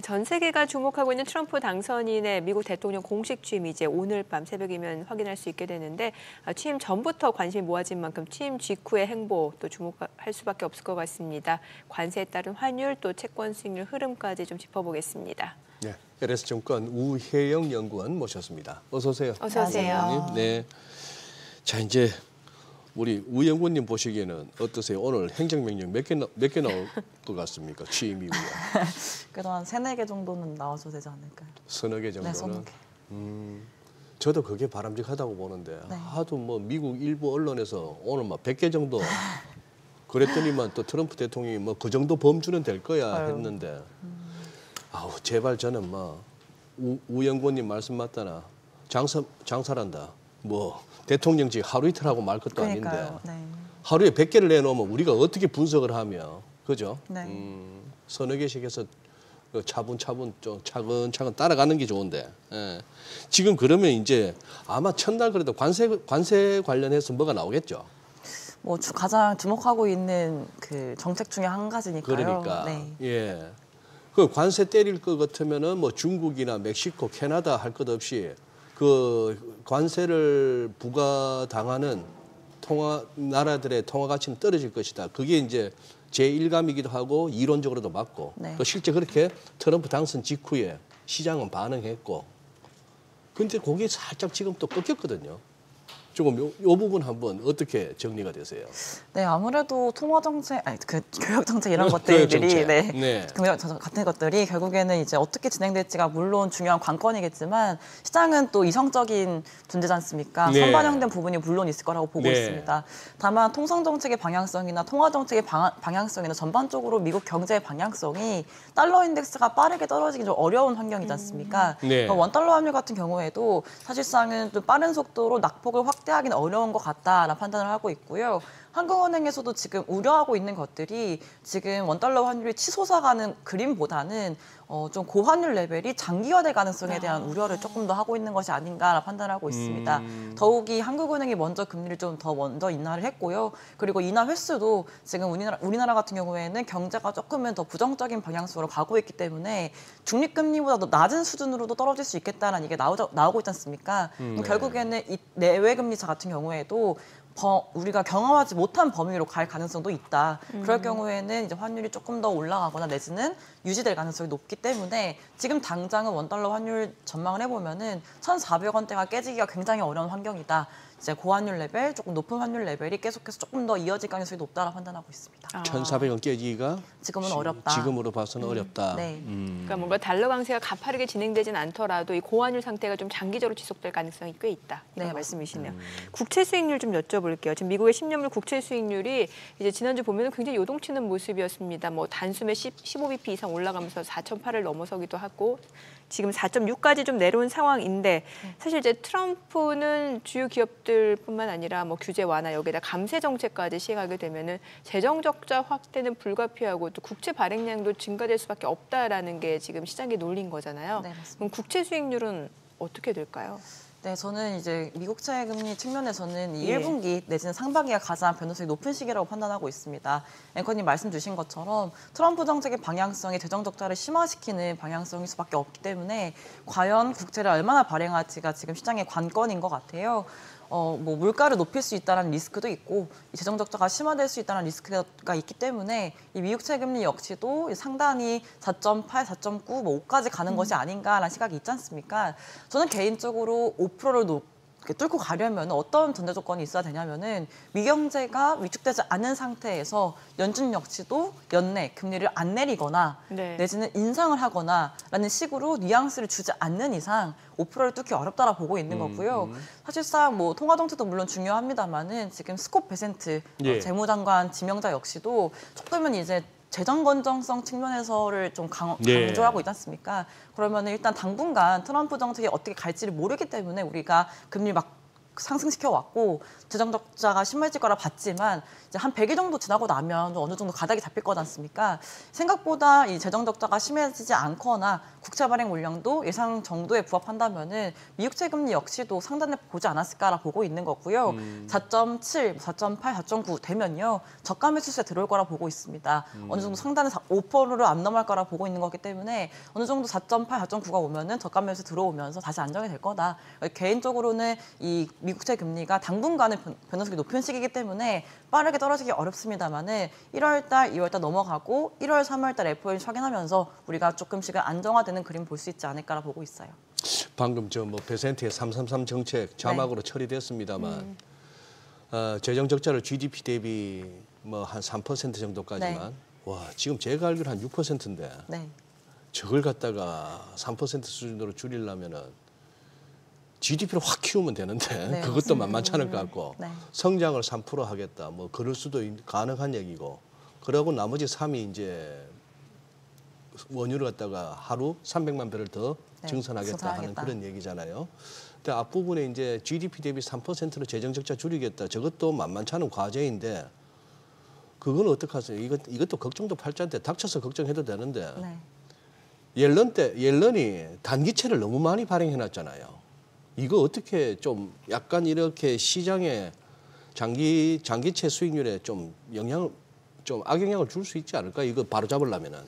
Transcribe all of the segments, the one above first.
전 세계가 주목하고 있는 트럼프 당선인의 미국 대통령 공식 취임이 이제 오늘 밤 새벽이면 확인할 수 있게 되는데 취임 전부터 관심이 모아진 만큼 취임 직후의 행보 또 주목할 수밖에 없을 것 같습니다. 관세에 따른 환율 또 채권 수익률 흐름까지 좀 짚어보겠습니다. 네, LS증권 우혜영 연구원 모셨습니다. 어서 오세요. 어서 오세요. 네. 자, 이제 우리 우 연구원님 보시기에는 어떠세요? 오늘 행정명령 몇 개 나올 것 같습니까? 취임 이후에. 그래도 한 3-4개 정도는 나와도 되지 않을까요? 서너 개 정도는? 네, 서너 개. 저도 그게 바람직하다고 보는데 네. 하도 뭐 미국 일부 언론에서 오늘 막 100개 정도 그랬더니만 또 트럼프 대통령이 뭐 그 정도 범주는 될 거야 했는데 아우 제발 저는 뭐 우 연구원님 말씀 맞다나 장사란다. 뭐 대통령직 하루 이틀 하고 말 것도 그러니까요. 아닌데 네. 하루에 100개를 내놓으면 우리가 어떻게 분석을 하며 그죠? 네. 서너 개씩 해서 차분차분 좀 차근차근 따라가는 게 좋은데 지금 그러면 이제 아마 첫날 그래도 관세 관련해서 뭐가 나오겠죠? 뭐 가장 주목하고 있는 그 정책 중에 한 가지니까요. 그러니까 네. 예, 그 관세 때릴 것 같으면은 뭐 중국이나 멕시코, 캐나다 할 것 없이 그 관세를 부과당하는 나라들의 통화 가치는 떨어질 것이다. 그게 이제 제1감이기도 하고 이론적으로도 맞고 네. 또 실제 그렇게 트럼프 당선 직후에 시장은 반응했고 근데 그게 살짝 지금 또 꺾였거든요. 조금 요 부분 한번 어떻게 정리가 되세요? 네, 아무래도 통화 정책, 그 교육 정책 이런 것들이 네. 같은 것들이 결국에는 이제 어떻게 진행될지가 물론 중요한 관건이겠지만 시장은 또 이성적인 존재지 않습니까? 네. 선반영된 부분이 물론 있을 거라고 보고 네. 있습니다. 다만 통상 정책의 방향성이나 통화 정책의 방향성이나 전반적으로 미국 경제의 방향성이 달러 인덱스가 빠르게 떨어지기 좀 어려운 환경이지 않습니까? 네. 원달러 환율 같은 경우에도 사실상은 좀 빠른 속도로 낙폭을 확대하기는 어려운 것 같다라는 판단을 하고 있고요. 한국은행에서도 지금 우려하고 있는 것들이 지금 원달러 환율이 치솟아가는 그림보다는 좀 고환율 레벨이 장기화될 가능성에 대한 우려를 조금 더 하고 있는 것이 아닌가라 판단하고 있습니다. 더욱이 한국은행이 먼저 금리를 좀 더 먼저 인하를 했고요. 그리고 인하 횟수도 지금 우리나라 같은 경우에는 경제가 조금은 더 부정적인 방향으로 가고 있기 때문에 중립금리보다 더 낮은 수준으로도 떨어질 수 있겠다는 이게 나오고 있지 않습니까? 결국에는 이 내외 금리차 같은 경우에도 우리가 경험하지 못한 범위로 갈 가능성도 있다. 그럴 경우에는 이제 환율이 조금 더 올라가거나 내지는 유지될 가능성이 높기 때문에 지금 당장은 원달러 환율 전망을 해보면은 1,400원대가 깨지기가 굉장히 어려운 환경이다. 이제 고환율 레벨, 조금 높은 환율 레벨이 계속해서 조금 더 이어질 가능성이 높다고 판단하고 있습니다. 1,400원 깨지기가 지금은 어렵다. 지금으로 봐서는 어렵다. 네. 그러니까 뭔가 달러 강세가 가파르게 진행되진 않더라도 이 고환율 상태가 좀 장기적으로 지속될 가능성이 꽤 있다. 이런 말씀이시네요. 국채 수익률 좀 여쭤볼게요. 지금 미국의 10년물 국채 수익률이 이제 지난주 보면 굉장히 요동치는 모습이었습니다. 뭐 단숨에 15bp 이상 올라가면서 4.8을 넘어서기도 하고 지금 4.6까지 좀 내려온 상황인데 사실 이제 트럼프는 주요 기업들뿐만 아니라 뭐 규제 완화 여기에다 감세 정책까지 시행하게 되면은 재정 적자 확대는 불가피하고 또 국채 발행량도 증가될 수밖에 없다라는 게 지금 시장의 논리인 거잖아요. 네, 맞습니다. 그럼 국채 수익률은 어떻게 될까요? 네, 저는 이제 미국채 금리 측면에서는 이 예. 1분기 내지는 상반기가 가장 변동성이 높은 시기라고 판단하고 있습니다. 앵커님 말씀 주신 것처럼 트럼프 정책의 방향성이 재정 적자를 심화시키는 방향성일 수밖에 없기 때문에 과연 국채를 얼마나 발행할지가 지금 시장의 관건인 것 같아요. 뭐 물가를 높일 수 있다는 리스크도 있고 재정 적자가 심화될 수 있다는 리스크가 있기 때문에 이 미국 채금리 역시도 상단이 4.8, 4.9, 뭐 5까지 가는 것이 아닌가라는 시각이 있지 않습니까? 저는 개인적으로 5%를 뚫고 가려면 어떤 전제 조건이 있어야 되냐면은 미경제가 위축되지 않은 상태에서 연준 역시도 연내 금리를 안 내리거나 내지는 인상을 하거나라는 식으로 뉘앙스를 주지 않는 이상 5%를 뚫기 어렵다라 보고 있는 거고요. 사실상 뭐 통화 정책도 물론 중요합니다만은 지금 스콧 베센트 재무장관 지명자 역시도 조금은 이제 재정 건전성 측면에서를 좀 강조하고 있지 않습니까? 그러면 일단 당분간 트럼프 정책이 어떻게 갈지를 모르기 때문에 우리가 금리 막 상승시켜 왔고 재정 적자가 심해질 거라 봤지만 이제 한 100일 정도 지나고 나면 어느 정도 가닥이 잡힐 거지 않습니까? 생각보다 이 재정 적자가 심해지지 않거나 국채 발행 물량도 예상 정도에 부합한다면은 미국채 금리 역시도 상단에 보지 않았을까라 보고 있는 거고요. 4.7, 4.8, 4.9 되면요 저가 매수세 들어올 거라 보고 있습니다. 어느 정도 상단에 5%를 안 넘어갈 거라 보고 있는 거기 때문에 어느 정도 4.8, 4.9가 오면은 저가 매수 들어오면서 다시 안정이 될 거다. 개인적으로는 이 미국채 금리가 당분간은 변동성이 높은 시기이기 때문에 빠르게 떨어지기 어렵습니다만은 1월달, 2월달 넘어가고 1월, 3월달 FOMC 확인하면서 우리가 조금씩은 안정화되는 그림 볼 수 있지 않을까라 보고 있어요. 방금 저 뭐 베센트의 333 정책 자막으로 처리됐습니다만 재정 적자를 GDP 대비 뭐 한 3% 정도까지만 와 지금 제가 알기로 한 6%인데 저걸 갖다가 3% 수준으로 줄이려면은 GDP를 확 키우면 되는데 그것도 만만치 않을 것 같고 성장을 3% 하겠다 뭐 그럴 수도 가능한 얘기고 그러고 나머지 3이 이제 원유를 갖다가 하루 300만 배럴 더 증선하겠다 하는 그런 얘기잖아요. 근데 앞부분에 이제 GDP 대비 3%로 재정 적자 줄이겠다 저것도 만만치 않은 과제인데 그건 어떡하세요? 이것도 걱정도 팔자인데 닥쳐서 걱정해도 되는데 옐런이 단기채를 너무 많이 발행해놨잖아요. 이거 어떻게 좀 약간 이렇게 시장에 장기채 수익률에 좀 악영향을 줄 수 있지 않을까? 이거 바로 잡으려면은.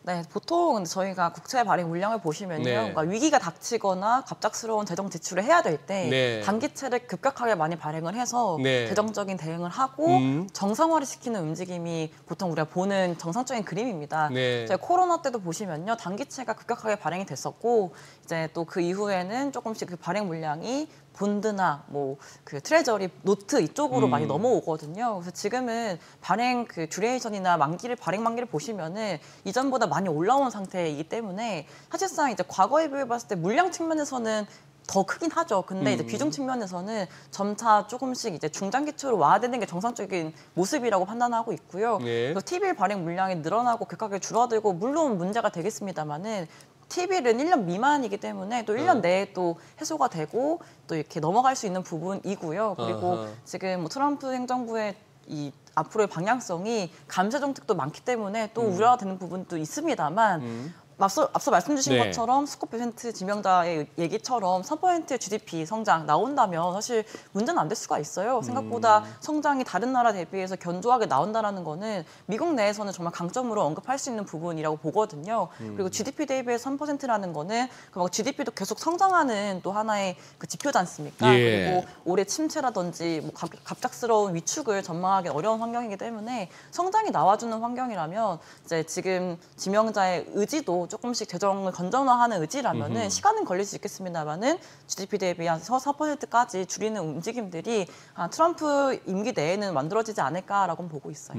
네, 보통 저희가 국채 발행 물량을 보시면요, 그러니까 위기가 닥치거나 갑작스러운 재정 지출을 해야 될 때 단기채를 급격하게 많이 발행을 해서 재정적인 대응을 하고 정상화를 시키는 움직임이 보통 우리가 보는 정상적인 그림입니다. 저희 코로나 때도 보시면요, 단기채가 급격하게 발행이 됐었고 이제 또 그 이후에는 조금씩 그 발행 물량이 본드나 뭐 그 트레저리 노트 이쪽으로 많이 넘어오거든요. 그래서 지금은 발행 그 듀레이션이나 발행 만기를 보시면은 이전보다 많이 올라온 상태이기 때문에 사실상 이제 과거에 비해 봤을 때 물량 측면에서는 더 크긴 하죠. 근데 이제 비중 측면에서는 점차 조금씩 이제 중장기초로 와야되는 게 정상적인 모습이라고 판단하고 있고요. 그래서 TBL 발행 물량이 늘어나고 급격하게 줄어들고 물론 문제가 되겠습니다만은 TBL은 1년 미만이기 때문에 또 1년 내에 또 해소가 되고 또 이렇게 넘어갈 수 있는 부분이고요. 그리고 지금 뭐 트럼프 행정부의 이 앞으로의 방향성이 감세 정책도 많기 때문에 또 우려가 되는 부분도 있습니다만 앞서 말씀 주신 것처럼 스콧 베센트 지명자의 얘기처럼 3% GDP 성장 나온다면 사실 문제는 안 될 수가 있어요. 생각보다 성장이 다른 나라 대비해서 견조하게 나온다는 거는 미국 내에서는 정말 강점으로 언급할 수 있는 부분이라고 보거든요. 그리고 GDP 대비해서 3%라는 거는 그 GDP도 계속 성장하는 또 하나의 그 지표지 않습니까? 그리고 올해 침체라든지 뭐 갑작스러운 위축을 전망하기 어려운 환경이기 때문에 성장이 나와주는 환경이라면 이제 지금 지명자의 의지도 조금씩 재정을 건전화하는 의지라면은 시간은 걸릴 수 있겠습니다만은 GDP 대비해서 4%까지 줄이는 움직임들이 트럼프 임기 내에는 만들어지지 않을까라고 보고 있어요.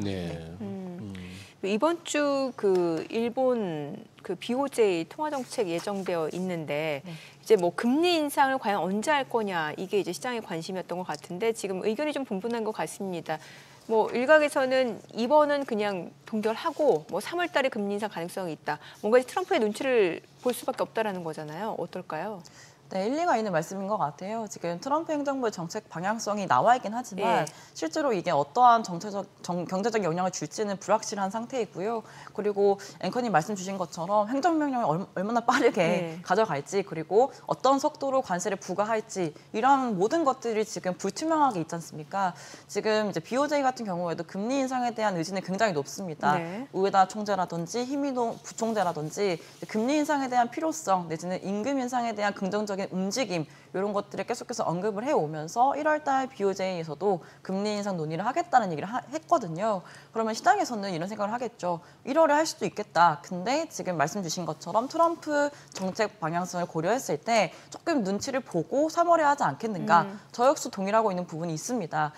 이번 주 그 일본 그 BOJ 통화 정책 예정되어 있는데 이제 뭐 금리 인상을 과연 언제 할 거냐 이게 이제 시장의 관심이었던 것 같은데 지금 의견이 좀 분분한 것 같습니다. 뭐 일각에서는 이번은 그냥 동결하고 뭐 3월 달에 금리 인상 가능성이 있다. 뭔가 트럼프의 눈치를 볼 수밖에 없다라는 거잖아요. 어떨까요? 네, 일리가 있는 말씀인 것 같아요. 지금 트럼프 행정부의 정책 방향성이 나와 있긴 하지만 실제로 이게 어떠한 경제적 영향을 줄지는 불확실한 상태이고요. 그리고 앵커님 말씀 주신 것처럼 행정명령을 얼마나 빠르게 가져갈지 그리고 어떤 속도로 관세를 부과할지 이런 모든 것들이 지금 불투명하게 있지 않습니까? 지금 이제 BOJ 같은 경우에도 금리 인상에 대한 의지는 굉장히 높습니다. 우에다 총재라든지 히미노 부총재라든지 금리 인상에 대한 필요성 내지는 임금 인상에 대한 긍정적 움직임 이런 것들을 계속해서 언급을 해오면서 1월달 BOJ에서도 금리 인상 논의를 하겠다는 얘기를 했거든요. 그러면 시장에서는 이런 생각을 하겠죠. 1월에 할 수도 있겠다. 근데 지금 말씀 주신 것처럼 트럼프 정책 방향성을 고려했을 때 조금 눈치를 보고 3월에 하지 않겠는가. 저 역시 동일하고 있는 부분이 있습니다.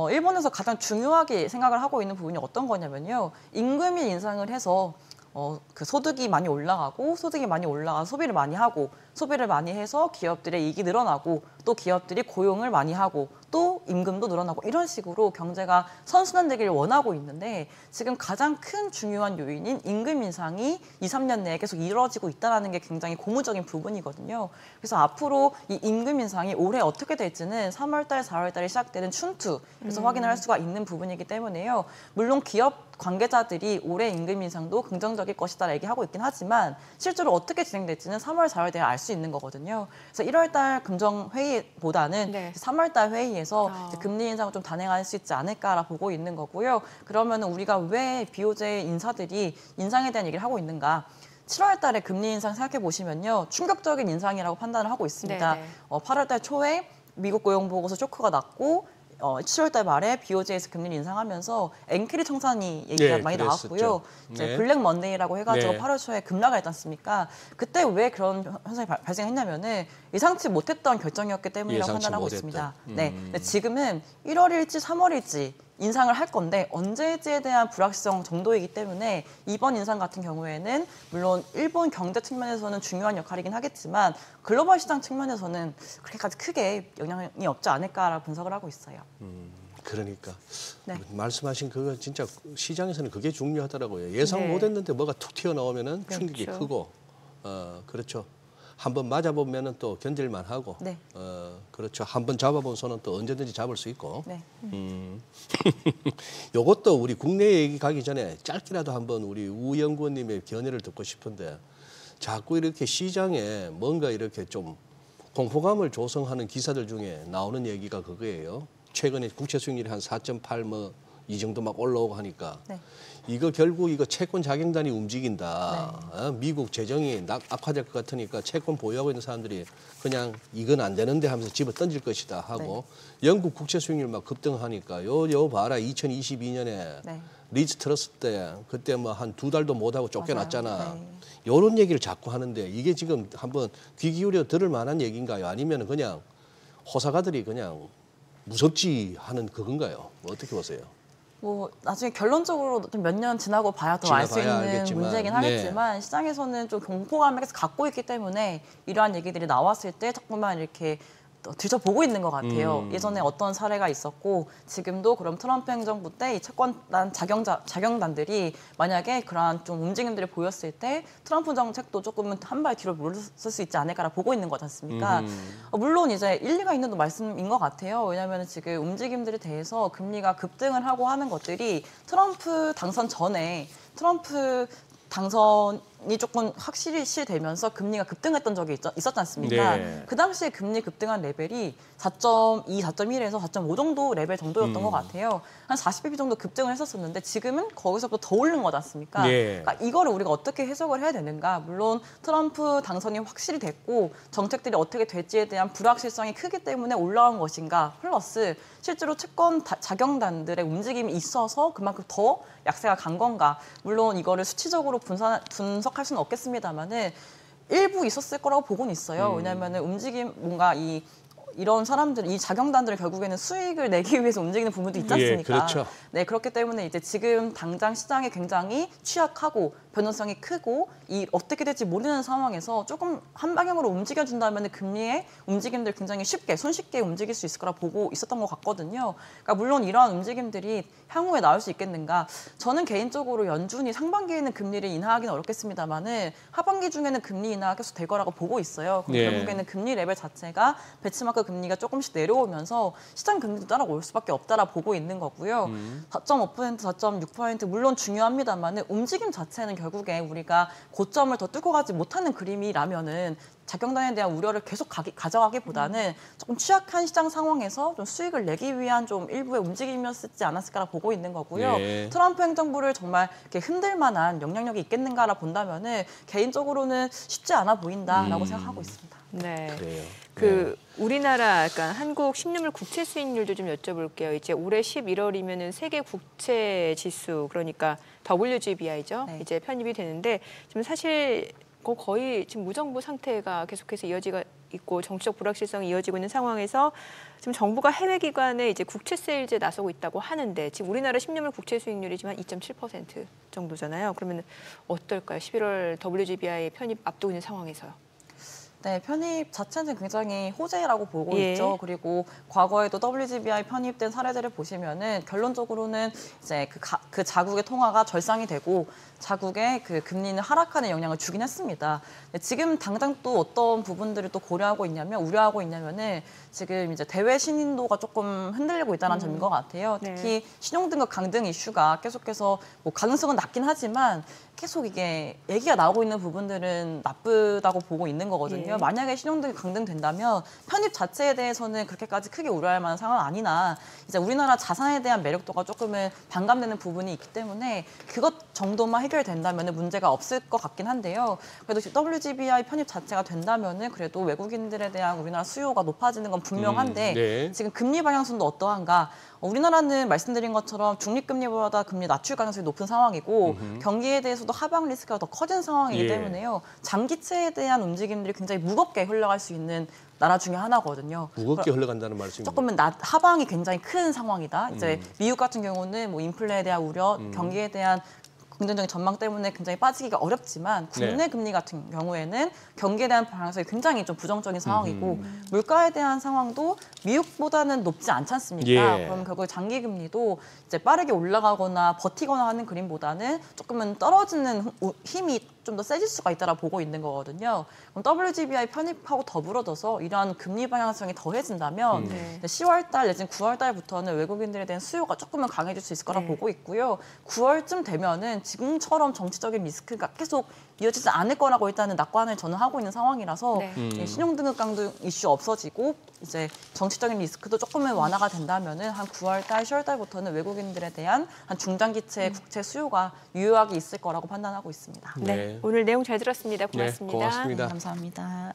일본에서 가장 중요하게 생각을 하고 있는 부분이 어떤 거냐면요. 임금이 인상을 해서 그 소득이 많이 올라가고 소득이 많이 올라가 소비를 많이 하고 소비를 많이 해서 기업들의 이익이 늘어나고 또 기업들이 고용을 많이 하고 또 임금도 늘어나고 이런 식으로 경제가 선순환되기를 원하고 있는데 지금 가장 큰 중요한 요인인 임금 인상이 2, 3년 내에 계속 이루어지고 있다는 게 굉장히 고무적인 부분이거든요. 그래서 앞으로 이 임금 인상이 올해 어떻게 될지는 3월 달, 4월 달에 시작되는 춘투에서 확인을 할 수가 있는 부분이기 때문에요. 물론 기업 관계자들이 올해 임금 인상도 긍정적일 것이다 얘기하고 있긴 하지만 실제로 어떻게 진행될지는 3월, 4월 돼야 알 수 있는 거거든요. 그래서 1월 달 금정회의보다는 네. 3월 달 회의에서 이제 금리 인상을 좀 단행할 수 있지 않을까라 보고 있는 거고요. 그러면 우리가 왜 BOJ 인사들이 인상에 대한 얘기를 하고 있는가? 7월 달에 금리 인상 생각해 보시면요. 충격적인 인상이라고 판단을 하고 있습니다. 8월 달 초에 미국 고용 보고서 쇼크가 났고 7월 달 말에 BOJ에서 금리를 인상하면서 엔크리 청산이 얘기가 많이 나왔고요. 이제 블랙 먼데이라고 해가지고 8월 초에 급락을 했지 않습니까? 그때 왜 그런 현상이 발생했냐면은 예상치 못했던 결정이었기 때문이라고 판단하고 있습니다. 네. 근데 지금은 1월일지 3월일지 인상을 할 건데 언제일지에 대한 불확실성 정도이기 때문에 이번 인상 같은 경우에는 물론 일본 경제 측면에서는 중요한 역할이긴 하겠지만 글로벌 시장 측면에서는 그렇게까지 크게 영향이 없지 않을까라고 분석을 하고 있어요. 그러니까 네. 말씀하신 그거 진짜 시장에서는 그게 중요하더라고요. 예상 못했는데 뭐가 툭 튀어나오면은 충격이 크고 그렇죠. 한번 맞아보면은 또 견딜만 하고 네. 그렇죠. 한번 잡아본 손은 또 언제든지 잡을 수 있고. 네. 요것도 우리 국내 얘기 가기 전에 짧게라도 한번 우리 우 연구원님의 견해를 듣고 싶은데 자꾸 이렇게 시장에 뭔가 이렇게 좀 공포감을 조성하는 기사들 중에 나오는 얘기가 그거예요. 최근에 국채 수익률이 한 4.8 뭐 이 정도 막 올라오고 하니까 네. 이거 결국 이거 채권 자경단이 움직인다. 네. 미국 재정이 악화될 것 같으니까 채권 보유하고 있는 사람들이 그냥 이건 안 되는데 하면서 집어 던질 것이다 하고 영국 국채 수익률 막 급등하니까 요 봐라 2022년에 네. 리츠 트러스 때 그때 뭐 한 2달도 못 하고 쫓겨났잖아. 네. 요런 얘기를 자꾸 하는데 이게 지금 한번 귀 기울여 들을 만한 얘기인가요? 아니면 그냥 호사가들이 그냥 무섭지 하는 그건가요? 뭐 어떻게 보세요? 뭐 나중에 결론적으로 좀 몇 년 지나고 봐야 더 알 수 있는 알겠지만, 문제긴 하겠지만 시장에서는 좀 공포감을 계속 갖고 있기 때문에 이러한 얘기들이 나왔을 때 조금만 이렇게 들춰보고 있는 것 같아요. 예전에 어떤 사례가 있었고 지금도 그럼 트럼프 행정부 때 이 채권단 자경단들이 만약에 그러한 좀 움직임들을 보였을 때 트럼프 정책도 조금은 한 발 뒤로 물러설 수 있지 않을까라 보고 있는 거지 않습니까? 물론 이제 일리가 있는 말씀인 것 같아요. 왜냐하면 지금 움직임들에 대해서 금리가 급등을 하고 하는 것들이 트럼프 당선 전에 트럼프 당선이 조금 확실히 되면서 금리가 급등했던 적이 있었지 않습니까? 네. 그 당시에 금리 급등한 레벨이 4.2, 4.1에서 4.5 정도 레벨 정도였던 것 같아요. 한 40bp 정도 급등을 했었었는데 지금은 거기서부터 더 오른 거지 않습니까? 네. 그러니까 이거를 우리가 어떻게 해석을 해야 되는가? 물론 트럼프 당선이 확실히 됐고 정책들이 어떻게 될지에 대한 불확실성이 크기 때문에 올라온 것인가? 플러스 실제로 채권 자경단들의 움직임이 있어서 그만큼 더 약세가 간 건가? 물론 이거를 수치적으로 분석할 수는 없겠습니다만은 일부 있었을 거라고 보고는 있어요. 왜냐하면 뭔가 이런 사람들, 이 자경단들은 결국에는 수익을 내기 위해서 움직이는 부분도 있지 않습니까? 예, 그렇죠. 네, 그렇기 때문에 이제 지금 당장 시장이 굉장히 취약하고 변동성이 크고 어떻게 될지 모르는 상황에서 조금 한 방향으로 움직여준다면 금리의 움직임들 굉장히 손쉽게 움직일 수 있을 거라 보고 있었던 것 같거든요. 그러니까 물론 이러한 움직임들이 향후에 나올 수 있겠는가? 저는 개인적으로 연준이 상반기에는 금리를 인하하기는 어렵겠습니다만은 하반기 중에는 금리 인하가 계속 될 거라고 보고 있어요. 그럼 결국에는 금리 레벨 자체가 배치마크 금리가 조금씩 내려오면서 시장 금리도 따라올 수밖에 없다라 보고 있는 거고요. 4.5%, 4.6% 물론 중요합니다만은 움직임 자체는 결국에 우리가 고점을 더 뚫고 가지 못하는 그림이라면은 자경단에 대한 우려를 계속 가져가기보다는 조금 취약한 시장 상황에서 좀 수익을 내기 위한 좀 일부의 움직임이었지 않았을까라 보고 있는 거고요. 네. 트럼프 행정부를 정말 이렇게 흔들 만한 영향력이 있겠는가라 본다면은 개인적으로는 쉽지 않아 보인다라고 생각하고 있습니다. 네. 그래요. 우리나라, 그러니까 한국 10년물 국채 수익률도 좀 여쭤볼게요. 이제 올해 11월이면은 세계 국채 지수, 그러니까 WGBI죠. 네. 이제 편입이 되는데 지금 사실 거의 지금 무정부 상태가 계속해서 이어지고 있고 정치적 불확실성이 이어지고 있는 상황에서 지금 정부가 해외 기관에 이제 국채 세일즈에 나서고 있다고 하는데 지금 우리나라 10년물 국채 수익률이 지금 한 2.7% 정도잖아요. 그러면 어떨까요? 11월 WGBI 편입 앞두고 있는 상황에서요. 네, 편입 자체는 굉장히 호재라고 보고 예. 있죠. 그리고 과거에도 WGBI 편입된 사례들을 보시면은 결론적으로는 이제 그 자국의 통화가 절상이 되고 자국의 그 금리는 하락하는 영향을 주긴 했습니다. 지금 당장 또 어떤 부분들을 또 고려하고 있냐면 우려하고 있냐면은 지금 이제 대외 신인도가 조금 흔들리고 있다는 점인 것 같아요. 네. 특히 신용등급 강등 이슈가 계속해서 뭐 가능성은 낮긴 하지만 계속 이게 얘기가 나오고 있는 부분들은 나쁘다고 보고 있는 거거든요. 예. 만약에 신용등급이 강등된다면 편입 자체에 대해서는 그렇게까지 크게 우려할 만한 상황은 아니나 이제 우리나라 자산에 대한 매력도가 조금은 반감되는 부분이 있기 때문에 그것 정도만 해결된다면 문제가 없을 것 같긴 한데요. 그래도 WGBI 편입 자체가 된다면 그래도 외국인들에 대한 우리나라 수요가 높아지는 건 분명한데 네. 지금 금리 방향성도 어떠한가? 우리나라는 말씀드린 것처럼 중립금리보다 금리 낮출 가능성이 높은 상황이고 경기에 대해서도 하방 리스크가 더 커진 상황이기 예. 때문에요. 장기채에 대한 움직임들이 굉장히 무겁게 흘러갈 수 있는 나라 중에 하나거든요. 무겁게 흘러간다는 말씀입니다. 조금은 하방이 굉장히 큰 상황이다. 이제 미국 같은 경우는 뭐 인플레에 대한 우려, 경기에 대한 긍정적인 전망 때문에 굉장히 빠지기가 어렵지만 국내 네. 금리 같은 경우에는 경기에 대한 방향성이 굉장히 좀 부정적인 상황이고 물가에 대한 상황도 미국보다는 높지 않지 않습니까? 예. 그럼 결국 장기 금리도 이제 빠르게 올라가거나 버티거나 하는 그림보다는 조금은 떨어지는 힘이 좀 더 세질 수가 있다라 보고 있는 거거든요. 그럼 WGBI 편입하고 더불어져서 이러한 금리 방향성이 더해진다면 네. 10월 달 내지는 9월 달부터는 외국인들에 대한 수요가 조금은 강해질 수 있을 거라 네. 보고 있고요. 9월쯤 되면은 지금처럼 정치적인 리스크가 계속 이어지지 않을 거라고 일단은 낙관을 저는 하고 있는 상황이라서 네. 신용등급 강등 이슈 없어지고 이제 정치적인 리스크도 조금은 완화가 된다면은 한 9월 달, 10월 달부터는 외국인들에 대한 한 중장기채 국채 수요가 유효하게 있을 거라고 판단하고 있습니다. 네. 오늘 내용 잘 들었습니다. 네, 고맙습니다. 고맙습니다. 감사합니다.